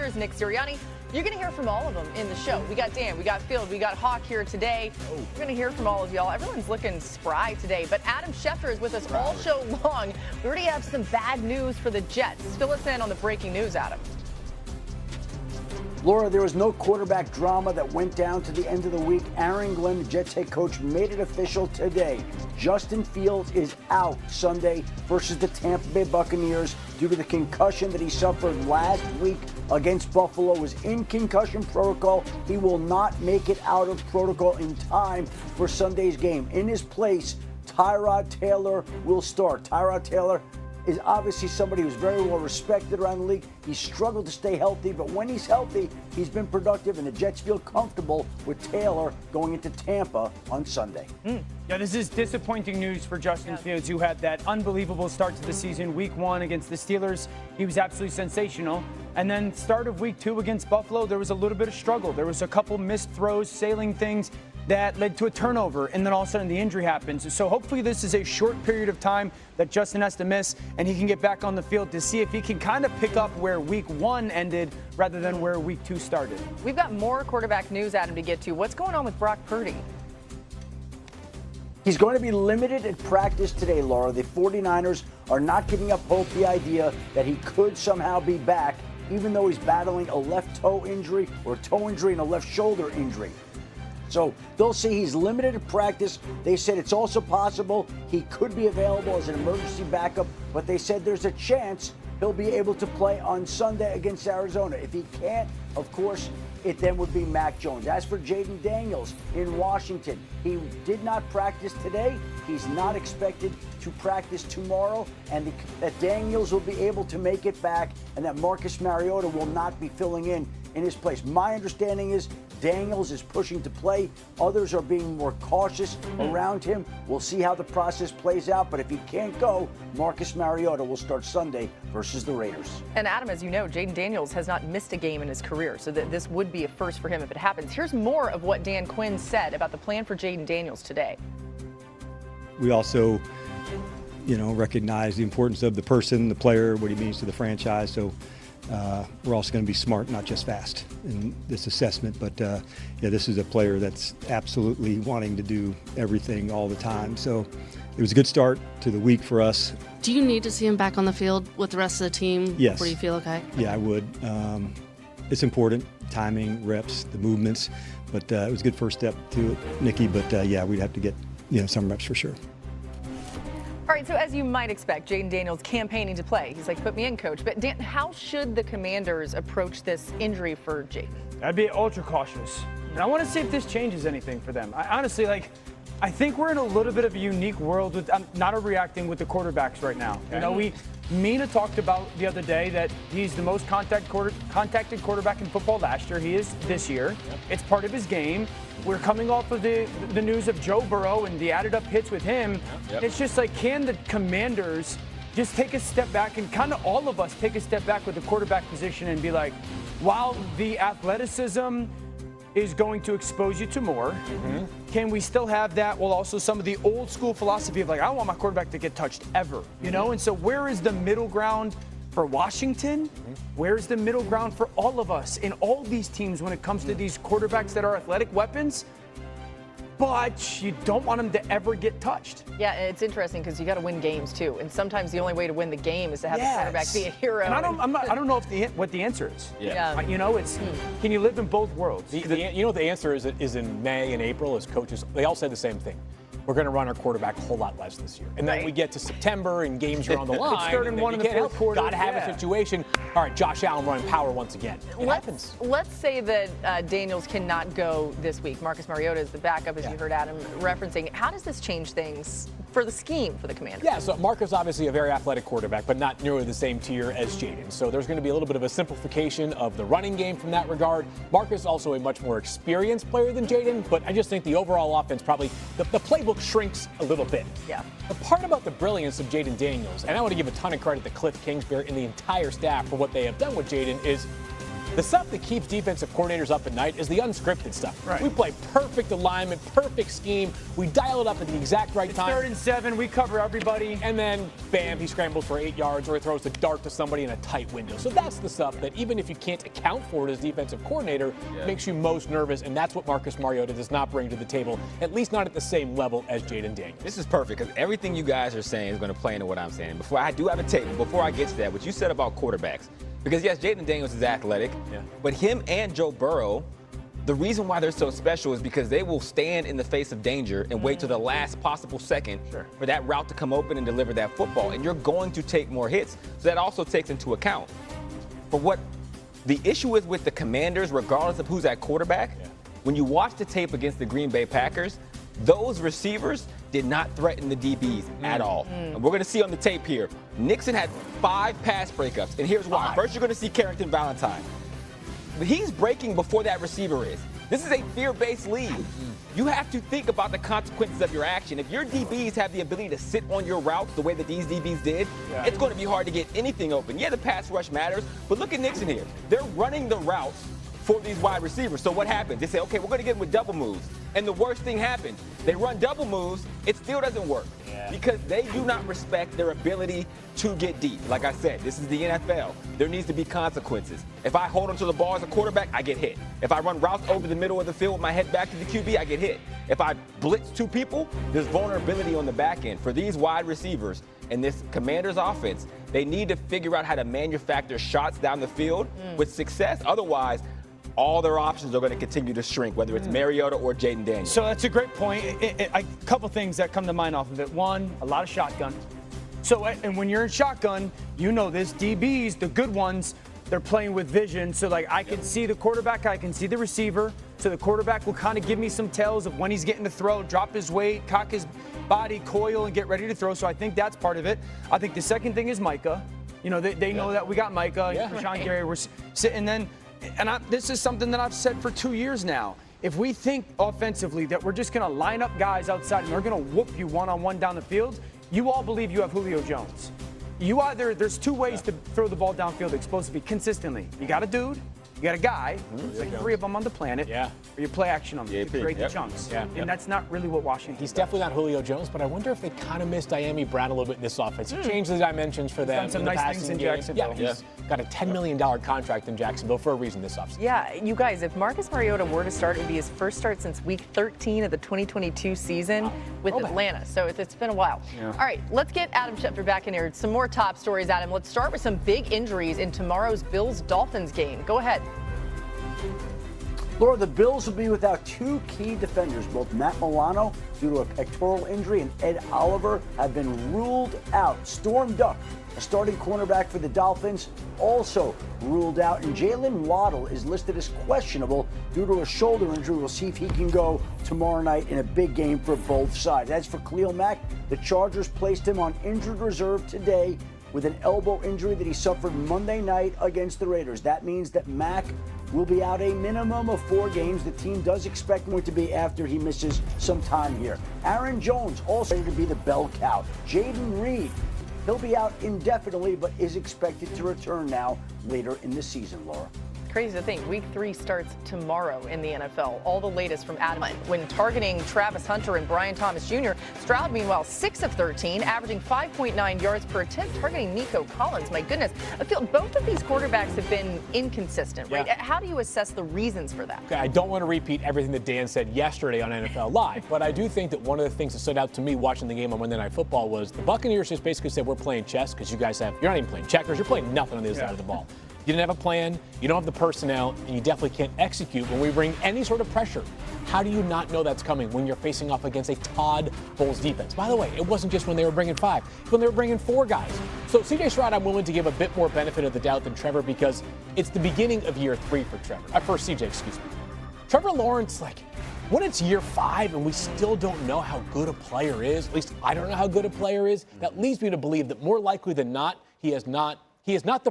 is Nick Sirianni. You're going to hear from all of them in the show. We got Dan, we got Field, we got Hawk here today. We're going to hear from all of y'all. Everyone's looking spry today, but Adam Schefter is with us all show long. We already have some bad news for the Jets. Fill us in on the breaking news, Adam. Laura, there was no quarterback drama that went down to the end of the week. Aaron Glenn, the Jets head coach, made it official today. Justin Fields is out Sunday versus the Tampa Bay Buccaneers due to the concussion that he suffered last week against Buffalo. Was in concussion protocol. He will not make it out of protocol in time for Sunday's game. In his place, Tyrod Taylor will start. Tyrod Taylor is obviously somebody who's very well respected around the league. He's struggled to stay healthy, but when he's healthy, he's been productive, and the Jets feel comfortable with Taylor going into Tampa on Sunday. Yeah, this is disappointing news for Justin Fields, who had that unbelievable start to the season. Week 1 against the Steelers, he was absolutely sensational. And then start of week 2 against Buffalo, there was a little bit of struggle. There was a couple missed throws, sailing things that led to a turnover, and then all of a sudden the injury happens. So hopefully this is a short period of time that Justin has to miss, and he can get back on the field to see if he can kind of pick up where week 1 ended rather than where week 2 started. We've got more quarterback news, Adam, to get to. What's going on with Brock Purdy? He's going to be limited at practice today, Laura. The 49ers are not giving up hope the idea that he could somehow be back, even though he's battling a left toe injury or toe injury and a left shoulder injury. So they'll see he's limited at practice. They said it's also possible he could be available as an emergency backup, but they said there's a chance he'll be able to play on Sunday against Arizona. If he can't, of course, it then would be Mac Jones. As for Jayden Daniels in Washington, he did not practice today. He's not expected to practice tomorrow, and that Daniels will be able to make it back, and that Marcus Mariota will not be filling in his place. My understanding is Daniels is pushing to play. Others are being more cautious around him. We'll see how the process plays out, but if he can't go, Marcus Mariota will start Sunday versus the Raiders. And Adam, as you know, Jayden Daniels has not missed a game in his career, so that this would be a first for him if it happens. Here's more of what Dan Quinn said about the plan for Jayden Daniels today. We also, recognize the importance of the person, the player, what he means to the franchise. So we're also going to be smart, not just fast in this assessment. But this is a player that's absolutely wanting to do everything all the time. So it was a good start to the week for us. Do you need to see him back on the field with the rest of the team? Yes. Before you feel okay? Yeah, I would. It's important, timing, reps, the movements. But it was a good first step to it, Nikki. But we'd have to get some reps for sure. All right, so as you might expect, Jayden Daniels campaigning to play. He's like, put me in, coach. But Dan, how should the Commanders approach this injury for Jayden? I'd be ultra cautious. And I want to see if this changes anything for them. I honestly, I think we're in a little bit of a unique world with, I'm not overreacting with the quarterbacks right now. Okay. Mina talked about the other day that he's the most contacted quarterback in football last year. He is this year. Yep. It's part of his game. We're coming off of the news of Joe Burrow and the added up hits with him. Yep. It's just like, can the Commanders just take a step back, and kind of all of us take a step back with the quarterback position and be like, while the athleticism is going to expose you to more, can we still have that while also some of the old school philosophy of I don't want my quarterback to get touched ever, And so where is the middle ground for Washington? Where is the middle ground for all of us in all these teams when it comes to these quarterbacks that are athletic weapons? But you don't want them to ever get touched. Yeah, and it's interesting because you got to win games too, and sometimes the only way to win the game is to have the quarterback be a hero. And I don't know what the answer is. Yeah. It's can you live in both worlds? The answer is in May and April as coaches. They all said the same thing. We're going to run our quarterback a whole lot less this year. And then we get to September and games are on the line. It's third and one in the fourth quarter. Got to have a situation. All right, Josh Allen running power once again. It happens. Let's say that Daniels cannot go this week. Marcus Mariota is the backup, as you heard Adam referencing. How does this change things for the scheme for the Commanders? Yeah, so Marcus obviously a very athletic quarterback, but not nearly the same tier as Jayden. So there's going to be a little bit of a simplification of the running game from that regard. Marcus also a much more experienced player than Jayden, but I just think the overall offense probably, the playbook shrinks a little bit. Yeah. The part about the brilliance of Jayden Daniels, and I want to give a ton of credit to Cliff Kingsbury and the entire staff for what they have done with Jayden, is The stuff that keeps defensive coordinators up at night is the unscripted stuff. Right. We play perfect alignment, perfect scheme. We dial it up at the exact right time. 3rd and 7, we cover everybody. And then, bam, he scrambles for 8 yards or he throws the dart to somebody in a tight window. So that's the stuff that even if you can't account for it as defensive coordinator, makes you most nervous. And that's what Marcus Mariota does not bring to the table, at least not at the same level as Jayden Daniels. This is perfect because everything you guys are saying is going to play into what I'm saying. Before I do have a take, before I get to that, what you said about quarterbacks. Because, yes, Jayden Daniels is athletic, but him and Joe Burrow, the reason why they're so special is because they will stand in the face of danger and wait till the last possible second for that route to come open and deliver that football. And you're going to take more hits. So that also takes into account. But what the issue is with the Commanders, regardless of who's at quarterback, when you watch the tape against the Green Bay Packers, those receivers did not threaten the DBs at all. And we're going to see on the tape here, Nixon had 5 pass breakups, and here's why. First, you're going to see Carrington Valentine. He's breaking before that receiver is. This is a fear-based league. You have to think about the consequences of your action. If your DBs have the ability to sit on your routes the way that these DBs did, it's going to be hard to get anything open. Yeah, the pass rush matters, but look at Nixon here. They're running the routes for these wide receivers. So what happens? They say, okay, we're going to get them with double moves. And the worst thing happens. They run double moves, it still doesn't work. Because they do not respect their ability to get deep. Like I said, this is the NFL. There needs to be consequences. If I hold onto the ball as a quarterback, I get hit. If I run routes over the middle of the field with my head back to the QB, I get hit. If I blitz 2 people, there's vulnerability on the back end. For these wide receivers and this Commanders offense, they need to figure out how to manufacture shots down the field with success. Otherwise, all their options are going to continue to shrink, whether it's Mariota or Jayden Daniels. So that's a great point. A couple things that come to mind off of it. One, a lot of shotgun. So, and when you're in shotgun, you know this, DBs, the good ones, they're playing with vision. So, like, I can see the quarterback, I can see the receiver. So the quarterback will kind of give me some tells of when he's getting to throw, drop his weight, cock his body, coil, and get ready to throw. So I think that's part of it. I think the second thing is Micah. You know, they know that we got Micah, Rashawn Gary, we're sitting then. And this is something that I've said for 2 years now. If we think offensively that we're just going to line up guys outside and they're going to whoop you one-on-one down the field, you all believe you have Julio Jones. There's 2 ways to throw the ball downfield explosively consistently. You got a dude, you got a guy, there's like 3 of them on the planet, or you play action on them, you create the chunks. And that's not really what Washington He's does. Definitely not Julio Jones, but I wonder if they kind of missed Diami Brown a little bit in this offense. He changed the dimensions for them. Done some in the nice things passing in game. Jacksonville. He's got a $10 million contract in Jacksonville for a reason this offseason. Yeah, you guys, if Marcus Mariota were to start, it would be his first start since week 13 of the 2022 season with Atlanta. So it's been a while. All right, let's get Adam Schefter back in here. Some more top stories, Adam. Let's start with some big injuries in tomorrow's Bills-Dolphins game. Go ahead. Laura, the Bills will be without 2 key defenders. Both Matt Milano, due to a pectoral injury, and Ed Oliver have been ruled out. Storm Duck, a starting cornerback for the Dolphins, also ruled out. And Jalen Waddle is listed as questionable due to a shoulder injury. We'll see if he can go tomorrow night in a big game for both sides. As for Khalil Mack, the Chargers placed him on injured reserve today with an elbow injury that he suffered Monday night against the Raiders. That means that Mack will be out a minimum of 4 games. The team does expect him to be after he misses some time here. Aaron Jones also ready to be the bell cow. Jayden Reed, he'll be out indefinitely, but is expected to return now later in the season, Laura. Crazy to think, week 3 starts tomorrow in the NFL. All the latest from Adam. When targeting Travis Hunter and Brian Thomas Jr., Stroud, meanwhile, 6 of 13, averaging 5.9 yards per attempt, targeting Nico Collins. My goodness. I feel both of these quarterbacks have been inconsistent, right? How do you assess the reasons for that? Okay, I don't want to repeat everything that Dan said yesterday on NFL Live, but I do think that one of the things that stood out to me watching the game on Monday Night Football was the Buccaneers just basically said, we're playing chess because you're not even playing checkers, you're playing nothing on the other side of the ball. You didn't have a plan, you don't have the personnel, and you definitely can't execute when we bring any sort of pressure. How do you not know that's coming when you're facing off against a Todd Bowles defense? By the way, it wasn't just when they were bringing 5, when they were bringing 4 guys. So C.J. Stroud, I'm willing to give a bit more benefit of the doubt than Trevor because it's the beginning of year 3 for Trevor. For C.J., excuse me. Trevor Lawrence, when it's year 5 and we still don't know how good a player is, at least I don't know how good a player is, that leads me to believe that more likely than not, he is not the